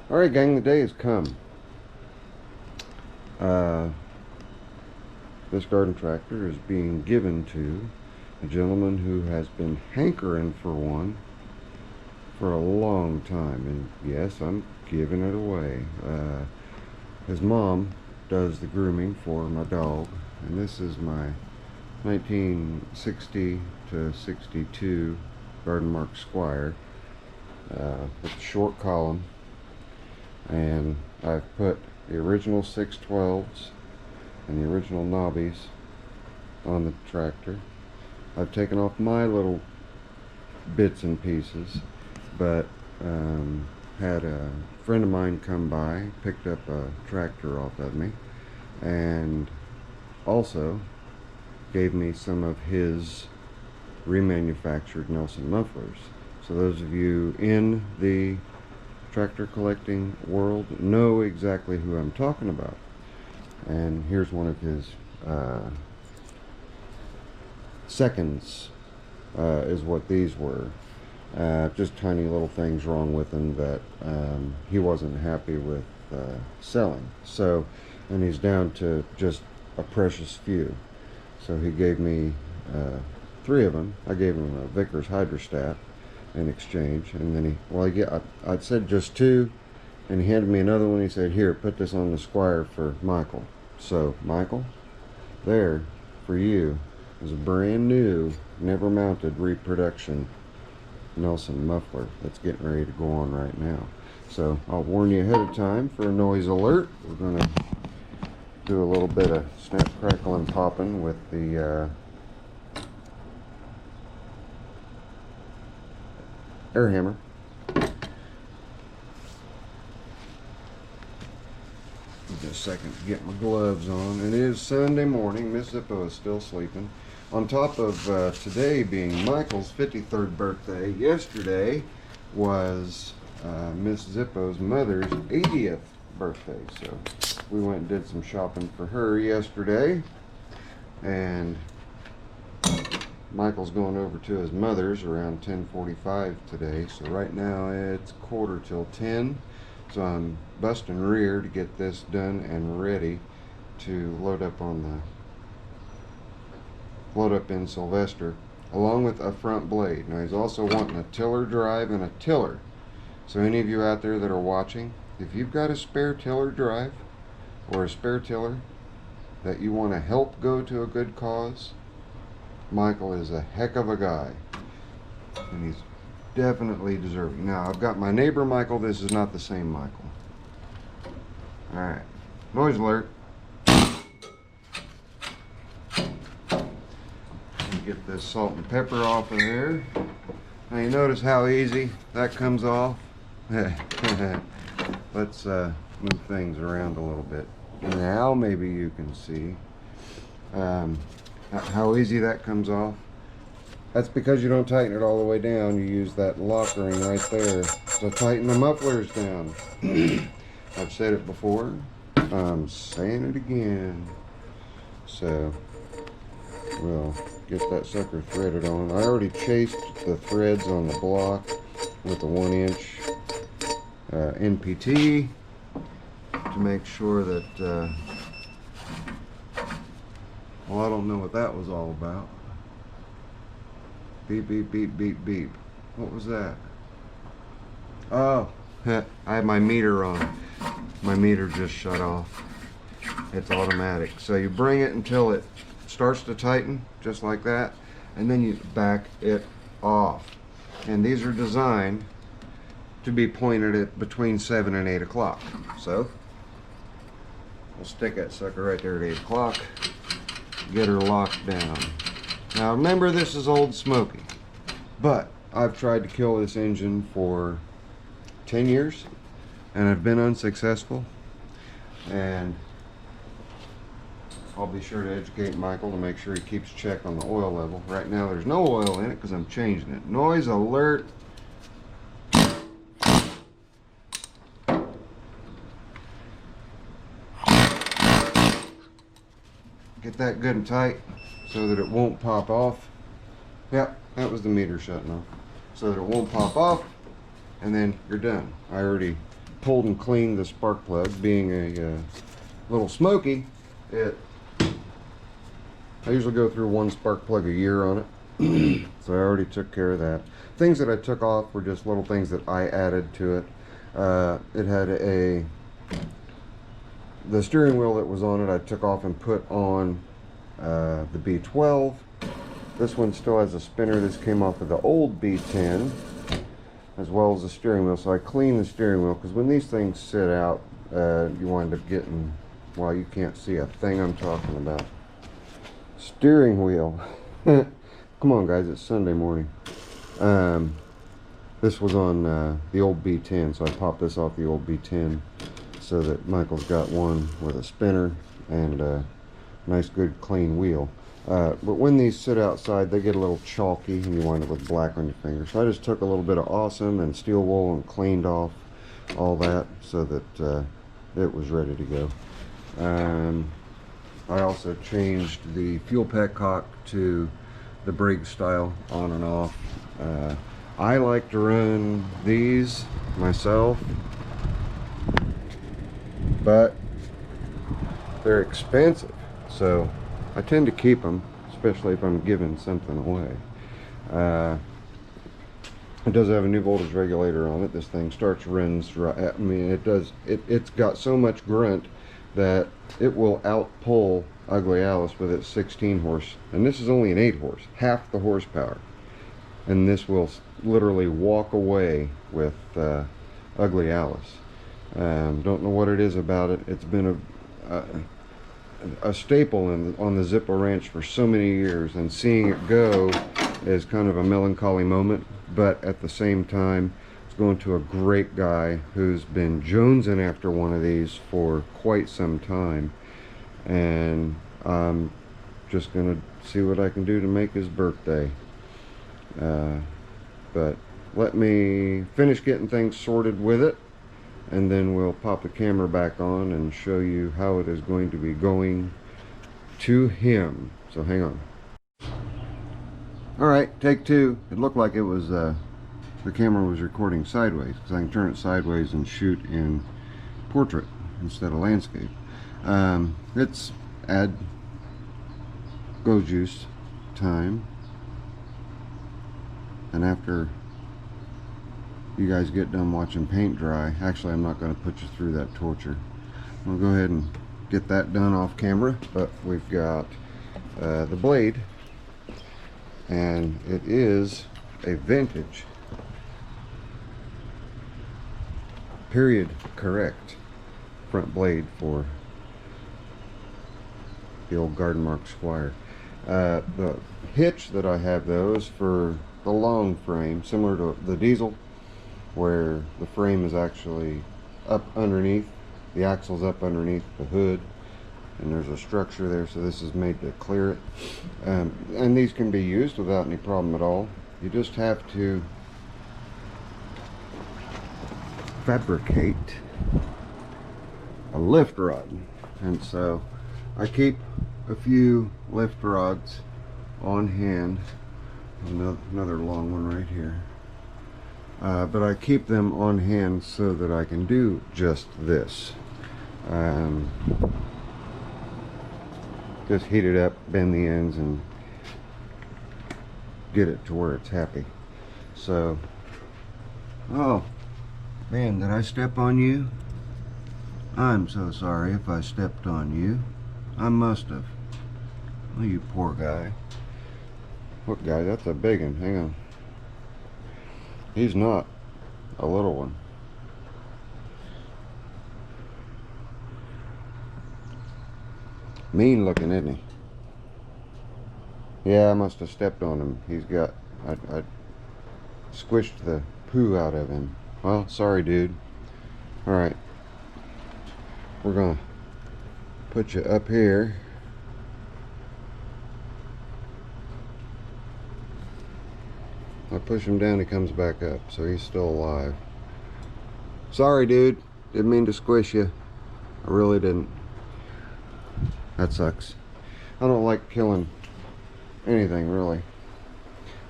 Alright gang, the day has come. This garden tractor is being given to a gentleman who has been hankering for one for a long time, and yes, I'm giving it away. His mom does the grooming for my dog, and this is my 1960 to 62 Garden Mark Squire with a short column, and I've put the original 612s and the original knobbies on the tractor. I've taken off my little bits and pieces, but had a friend of mine come by, picked up a tractor off of me, and also gave me some of his remanufactured Nelson mufflers. So those of you in the tractor collecting world know exactly who I'm talking about. And here's one of his seconds, is what these were. Just tiny little things wrong with them that he wasn't happy with selling. So, and he's down to just a precious few. So he gave me 3 of them. I gave him a Vickers hydrostat in exchange, and then I said just 2, and he handed me another one. He said, here, put this on the Squire for Michael. So Michael, there for you is a brand new, never mounted reproduction Nelson muffler that's getting ready to go on right now. So I'll warn you ahead of time for a noise alert. We're going to do a little bit of snap, crackle, and popping with the air hammer. Just a second to get my gloves on. It is Sunday morning. Miss Zippo is still sleeping. On top of today being Michael's 53rd birthday, yesterday was Miss Zippo's mother's 80th birthday. So we went and did some shopping for her yesterday, and Michael's going over to his mother's around 10:45 today. So right now it's 9:45. So I'm busting rear to get this done and ready to load up in Sylvester, along with a front blade. Now he's also wanting a tiller drive and a tiller. So any of you out there that are watching, if you've got a spare tiller drive or a spare tiller that you want to help go to a good cause, Michael is a heck of a guy, and he's definitely deserving. Now I've got my neighbor Michael. This is not the same Michael. Alright, noise alert. Get this salt and pepper off of there. Now you notice how easy that comes off. Let's move things around a little bit. Now maybe you can see how easy that comes off. That's because you don't tighten it all the way down. You use that lock ring right there to tighten the mufflers down. I've said it before, I'm saying it again. So we'll get that sucker threaded on. I already chased the threads on the block with a 1-inch NPT to make sure that well, I don't know what that was all about. Beep, beep, beep, beep, beep. What was that? Oh, I had my meter on. My meter just shut off. It's automatic. So you bring it until it starts to tighten, just like that, and then you back it off. And these are designed to be pointed at between 7 and 8 o'clock. So we'll stick that sucker right there at 8 o'clock, get her locked down. Now remember, this is old Smoky, but I've tried to kill this engine for 10 years and I've been unsuccessful, and I'll be sure to educate Michael to make sure he keeps check on the oil level. Right now there's no oil in it because I'm changing it. Noise alert. Get that good and tight so that it won't pop off. Yep, that was the meter shutting off. So that it won't pop off, and then you're done. I already pulled and cleaned the spark plug. Being a little smoky, I usually go through one spark plug a year on it. So I already took care of that. Things that I took off were just little things that I added to it. It had the steering wheel that was on it I took off and put on the B12. This one still has a spinner. This came off of the old B10, as well as the steering wheel. So I cleaned the steering wheel, because when these things sit out, you wind up getting, well, you can't see a thing I'm talking about. Steering wheel. Come on, guys, it's Sunday morning. This was on the old B10, so I popped this off the old B10 so that Michael's got one with a spinner and a nice, good, clean wheel. But when these sit outside, they get a little chalky and you wind up with black on your fingers. So I just took a little bit of Awesome and steel wool and cleaned off all that so that it was ready to go. I also changed the fuel petcock to the Briggs style, on and off. I like to run these myself, but they're expensive, so I tend to keep them, especially if I'm giving something away. It does have a new voltage regulator on it. This thing starts, runs right. I mean, it does. It's got so much grunt that it will outpull Ugly Alice with its 16 horse, and this is only an 8 horse, half the horsepower. And this will literally walk away with Ugly Alice. Don't know what it is about it. It's been a staple on the Zippo Ranch for so many years, and seeing it go is kind of a melancholy moment, but at the same time, it's going to a great guy who's been jonesing after one of these for quite some time, and I'm just gonna see what I can do to make his birthday. But let me finish getting things sorted with it, and then we'll pop the camera back on and show you how it is going to be going to him. So hang on. Alright, take two. It looked like it was the camera was recording sideways, because I can turn it sideways and shoot in portrait instead of landscape. It's add go juice time, and after you guys get done watching paint dry, actually I'm not going to put you through that torture. I'm going to go ahead and get that done off camera, but we've got the blade, and it is a vintage, period correct front blade for the old Garden Mark Squire. The hitch that I have though is for the long frame, similar to the diesel, where the frame is actually up underneath, the axle's up underneath the hood, and there's a structure there, so this is made to clear it. And these can be used without any problem at all. You just have to fabricate a lift rod, and so I keep a few lift rods on hand. Another long one right here. But I keep them on hand so that I can do just this. Just heat it up, bend the ends, and get it to where it's happy. So, oh man, did I step on you? I'm so sorry if I stepped on you. I must have. Oh, you poor guy. Look, guy, that's a big one. Hang on. He's not a little one. Mean looking, isn't he? Yeah, I must have stepped on him. He's got, I squished the poo out of him. Well, sorry, dude. Alright. We're gonna put you up here. I push him down, he comes back up, so he's still alive. Sorry, dude. Didn't mean to squish you. I really didn't. That sucks. I don't like killing anything, really.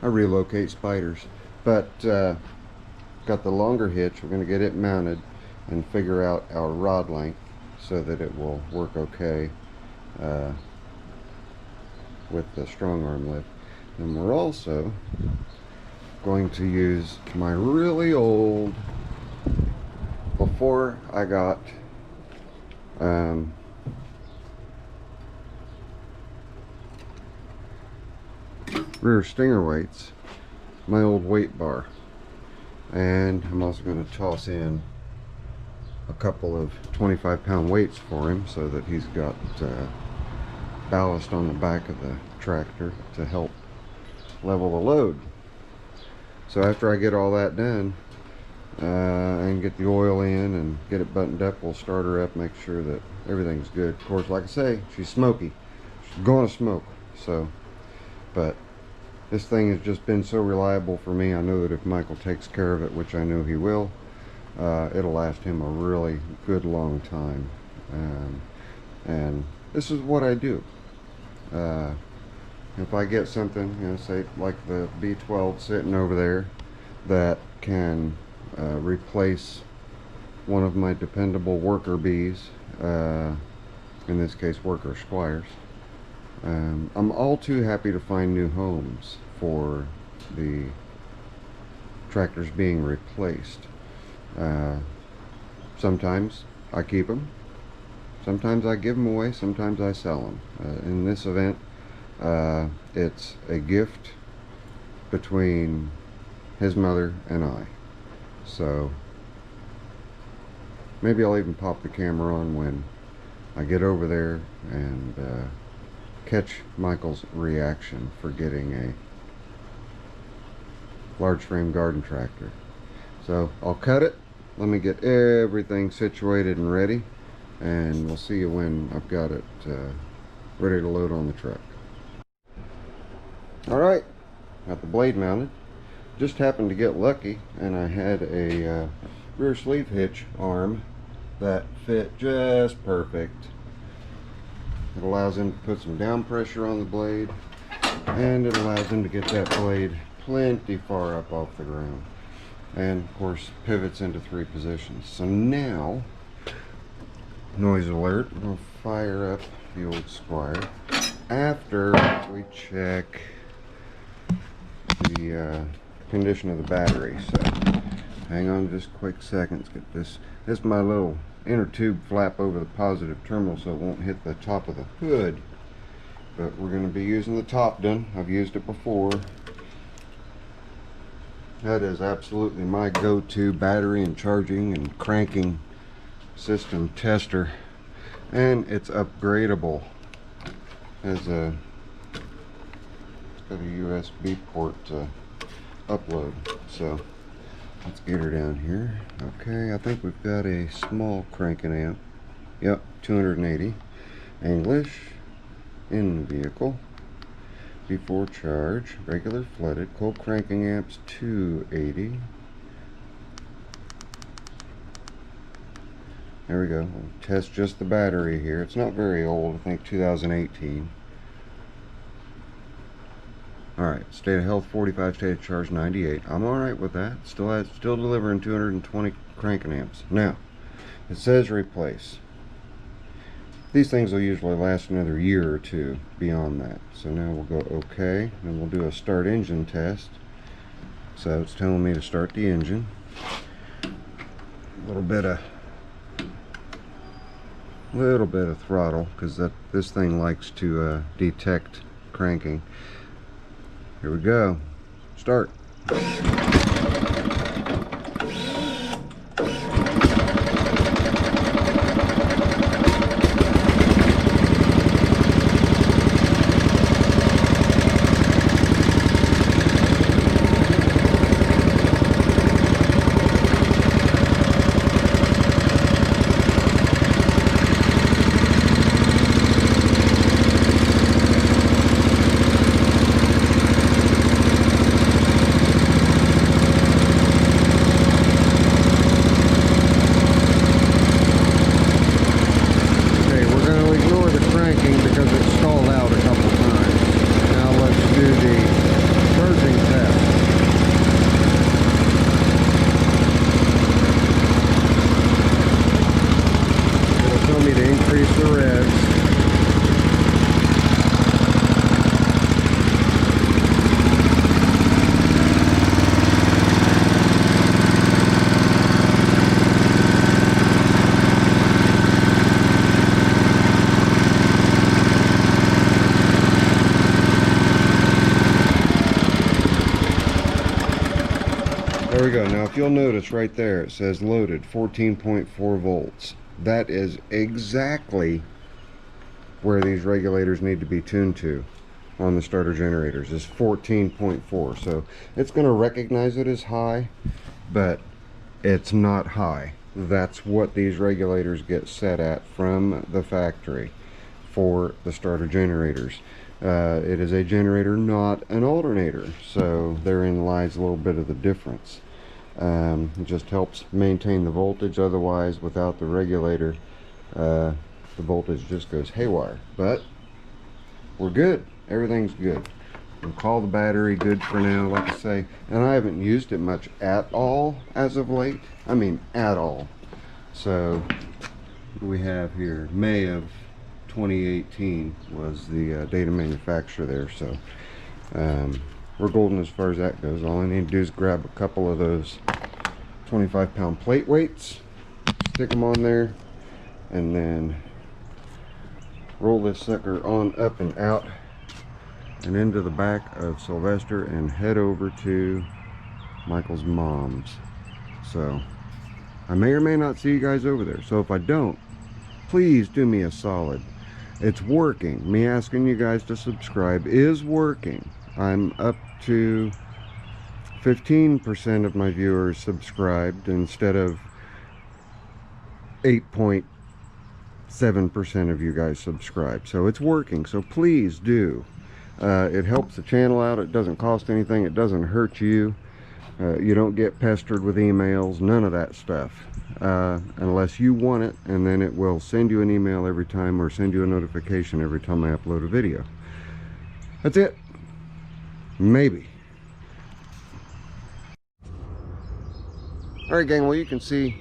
I relocate spiders. But, got the longer hitch. We're going to get it mounted. and figure out our rod length so that it will work okay with the strong arm lift. And we're also going to use my really old, before I got rear stinger weights, my old weight bar. And I'm also going to toss in a couple of 25-pound weights for him so that he's got ballast on the back of the tractor to help level the load. So after I get all that done and get the oil in and get it buttoned up, we'll start her up, make sure that everything's good. Of course, like I say, she's smoky. She's gonna smoke. So, but this thing has just been so reliable for me. I know that if Michael takes care of it, which I know he will, it'll last him a really good long time. And this is what I do. If I get something, you know, say like the B12 sitting over there that can replace one of my dependable worker bees, in this case worker Squires, I'm all too happy to find new homes for the tractors being replaced. Sometimes I keep them, sometimes I give them away, sometimes I sell them. In this event, it's a gift between his mother and I. So maybe I'll even pop the camera on when I get over there and catch Michael's reaction for getting a large frame garden tractor. So I'll cut it, let me get everything situated and ready, and we'll see you when I've got it ready to load on the truck. Alright, got the blade mounted. Just happened to get lucky and I had a rear sleeve hitch arm that fit just perfect. It allows him to put some down pressure on the blade, and it allows him to get that blade plenty far up off the ground, and of course pivots into 3 positions. So now, noise alert, we'll fire up the old Squire after we check the condition of the battery. So hang on just a quick second. Let's get this is my little inner tube flap over the positive terminal so it won't hit the top of the hood, but we're going to be using the Topdon. I've used it before. That is absolutely my go-to battery and charging and cranking system tester, and it's upgradable. Has a got a USB port to upload. So let's get her down here. Okay, I think we've got a small cranking amp. Yep, 280. English, in vehicle, before charge, regular flooded, cold cranking amps 280. There we go. We'll test just the battery here. It's not very old, I think 2018. Alright, state of health 45, state of charge 98. I'm alright with that. Still delivering 220 cranking amps. Now, it says replace. These things will usually last another year or two beyond that. So now we'll go OK, and we'll do a start engine test. So it's telling me to start the engine. A little bit of throttle, because this thing likes to detect cranking. Here we go. Start. Now if you'll notice right there, it says loaded 14.4 volts. That is exactly where these regulators need to be tuned to on the starter generators, is 14.4. So it's going to recognize it as high, but it's not high. That's what these regulators get set at from the factory for the starter generators. It is a generator, not an alternator, so therein lies a little bit of the difference. It just helps maintain the voltage. Otherwise, without the regulator, the voltage just goes haywire. But we're good. Everything's good. We'll call the battery good for now, like I say. And I haven't used it much at all as of late. I mean, at all. So, what do we have here? May of 2018 was the date of manufacture there. So, we're golden as far as that goes. All I need to do is grab a couple of those 25-pound plate weights, stick them on there, and then roll this sucker on up and out and into the back of Sylvester and head over to Michael's mom's. So I may or may not see you guys over there. So if I don't, please do me a solid. It's working. Me asking you guys to subscribe is working. I'm up to 15% of my viewers subscribed instead of 8.7% of you guys subscribed. So it's working. So please do. It helps the channel out. It doesn't cost anything. It doesn't hurt you. You don't get pestered with emails. None of that stuff. Unless you want it, and then it will send you an email every time or send you a notification every time I upload a video. That's it. Maybe. Alright gang, well you can see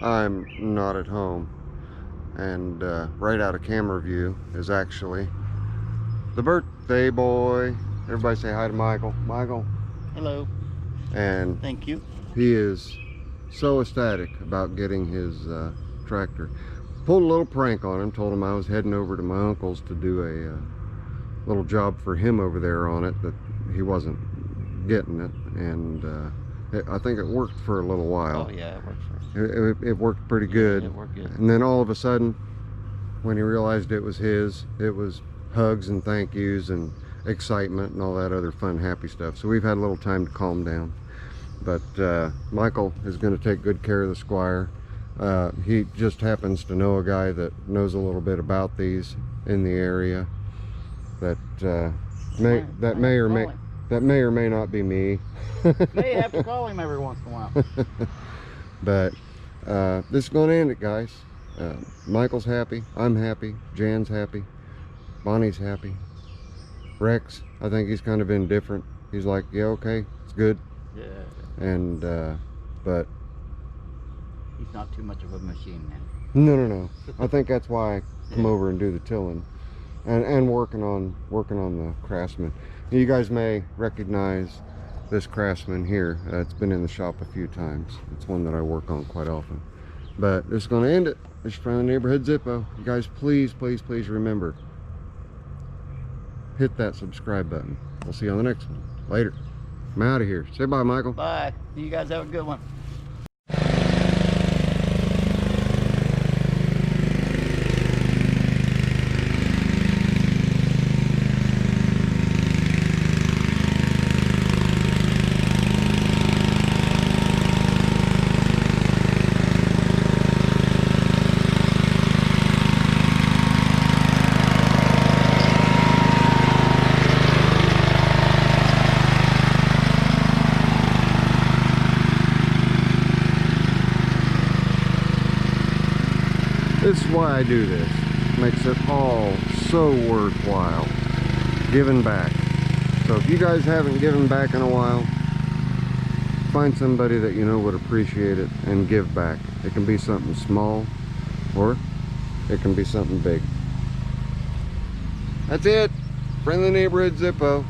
I'm not at home, and right out of camera view is actually the birthday boy. Everybody say hi to Michael. Michael. Hello. And thank you. He is so ecstatic about getting his tractor. Pulled a little prank on him, told him I was heading over to my uncle's to do a little job for him over there on it, that he wasn't getting it, and I think it worked for a little while. Oh yeah, it worked for it worked pretty good. Yeah, it worked good. And then all of a sudden, when he realized it was his, it was hugs and thank yous and excitement and all that other fun, happy stuff. So we've had a little time to calm down. But Michael is going to take good care of the Squire. He just happens to know a guy that knows a little bit about these in the area. That may or may not be me. May have to call him every once in a while. But this is going to end it, guys. Michael's happy. I'm happy. Jan's happy. Bonnie's happy. Rex, I think he's kind of indifferent. He's like, yeah, okay, it's good. Yeah. And but he's not too much of a machine man. No. I think that's why I come over and do the tilling, and working on the Craftsman. You guys may recognize this Craftsman here. It's been in the shop a few times. It's one that I work on quite often. But this is going to end it. This is from the Neighborhood Zippo. You guys, please remember, hit that subscribe button. We'll see you on the next one. Later. I'm out of here. Say bye, Michael. Bye. You guys have a good one. This is why I do this. Makes it all so worthwhile. Giving back. So if you guys haven't given back in a while, find somebody that you know would appreciate it and give back. It can be something small, or it can be something big. That's it. Friendly Neighborhood Zippo.